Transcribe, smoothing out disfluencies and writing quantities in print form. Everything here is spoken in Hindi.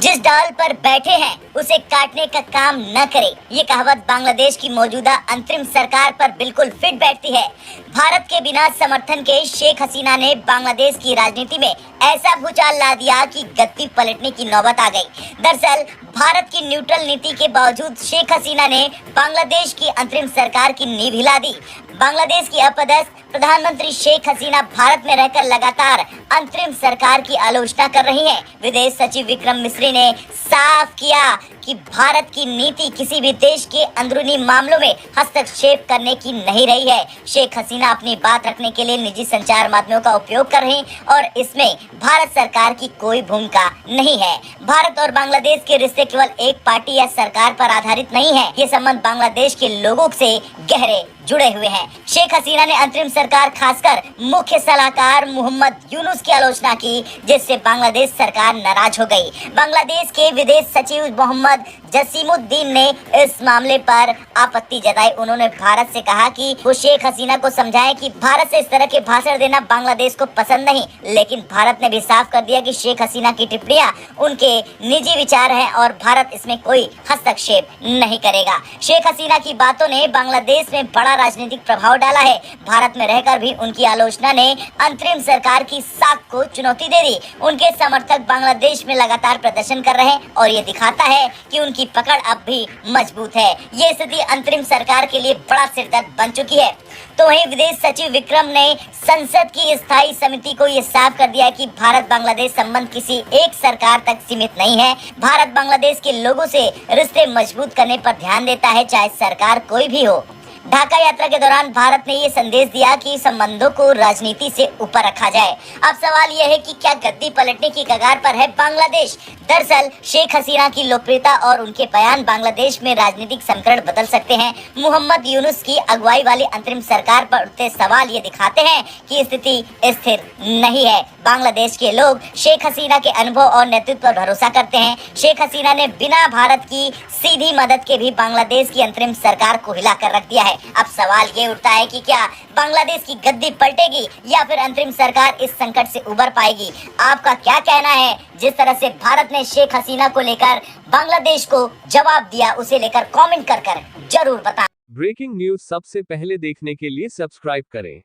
जिस डाल पर बैठे हैं उसे काटने का काम न करे। ये कहावत बांग्लादेश की मौजूदा अंतरिम सरकार पर बिल्कुल फिट बैठती है। भारत के बिना समर्थन के शेख हसीना ने बांग्लादेश की राजनीति में ऐसा भूचाल ला दिया कि गद्दी पलटने की नौबत आ गई। दरअसल भारत की न्यूट्रल नीति के बावजूद शेख हसीना ने बांग्लादेश की अंतरिम सरकार की नींव हिला दी। बांग्लादेश की अपदस्थ प्रधानमंत्री शेख हसीना भारत में रहकर लगातार अंतरिम सरकार की आलोचना कर रही हैं। विदेश सचिव विक्रम मिस्री ने साफ किया कि भारत की नीति किसी भी देश के अंदरूनी मामलों में हस्तक्षेप करने की नहीं रही है। शेख हसीना अपनी बात रखने के लिए निजी संचार माध्यमों का उपयोग कर रही और इसमें भारत सरकार की कोई भूमिका नहीं है। भारत और बांग्लादेश के रिश्ते केवल एक पार्टी या सरकार पर आधारित नहीं है। ये संबंध बांग्लादेश के लोगों से गहरे जुड़े हुए हैं। शेख हसीना ने अंतरिम सरकार खासकर मुख्य सलाहकार मोहम्मद यूनुस की आलोचना की, जिससे बांग्लादेश सरकार नाराज हो गई। बांग्लादेश के विदेश सचिव मोहम्मद जसीमुद्दीन ने इस मामले पर आपत्ति जताई। उन्होंने भारत से कहा कि वो शेख हसीना को समझाएं कि भारत से इस तरह के भाषण देना बांग्लादेश को पसंद नहीं। लेकिन भारत ने भी साफ कर दिया कि शेख हसीना की टिप्पणियां उनके निजी विचार हैं और भारत इसमें कोई हस्तक्षेप नहीं करेगा। शेख हसीना की बातों ने बांग्लादेश में बड़ा राजनीतिक प्रभाव डाला है। भारत में रहकर भी उनकी आलोचना ने अंतरिम सरकार की साख को चुनौती दे दी। उनके समर्थक बांग्लादेश में लगातार प्रदर्शन कर रहे हैं और ये दिखाता है कि उनकी पकड़ अब भी मजबूत है। ये स्थिति अंतरिम सरकार के लिए बड़ा सिरदर्द बन चुकी है। तो वहीं विदेश सचिव विक्रम ने संसद की स्थायी समिति को ये साफ कर दिया कि भारत बांग्लादेश संबंध किसी एक सरकार तक सीमित नहीं है। भारत बांग्लादेश के लोगों से रिश्ते मजबूत करने पर ध्यान देता है, चाहे सरकार कोई भी हो। ढाका यात्रा के दौरान भारत ने ये संदेश दिया कि संबंधों को राजनीति से ऊपर रखा जाए। अब सवाल यह है कि क्या गद्दी पलटने की कगार पर है बांग्लादेश? दरअसल शेख हसीना की लोकप्रियता और उनके बयान बांग्लादेश में राजनीतिक समीकरण बदल सकते हैं। मोहम्मद यूनुस की अगुवाई वाली अंतरिम सरकार पर उठते सवाल ये दिखाते हैं कि स्थिति स्थिर नहीं है। बांग्लादेश के लोग शेख हसीना के अनुभव और नेतृत्व पर भरोसा करते हैं। शेख हसीना ने बिना भारत की सीधी मदद के भी बांग्लादेश की अंतरिम सरकार को हिलाकर रख दिया है। अब सवाल ये उठता है कि क्या बांग्लादेश की गद्दी पलटेगी या फिर अंतरिम सरकार इस संकट से उबर पाएगी? आपका क्या कहना है? जिस तरह से भारत ने शेख हसीना को लेकर बांग्लादेश को जवाब दिया, उसे लेकर कमेंट कर जरूर बताएं। ब्रेकिंग न्यूज सबसे पहले देखने के लिए सब्सक्राइब करें।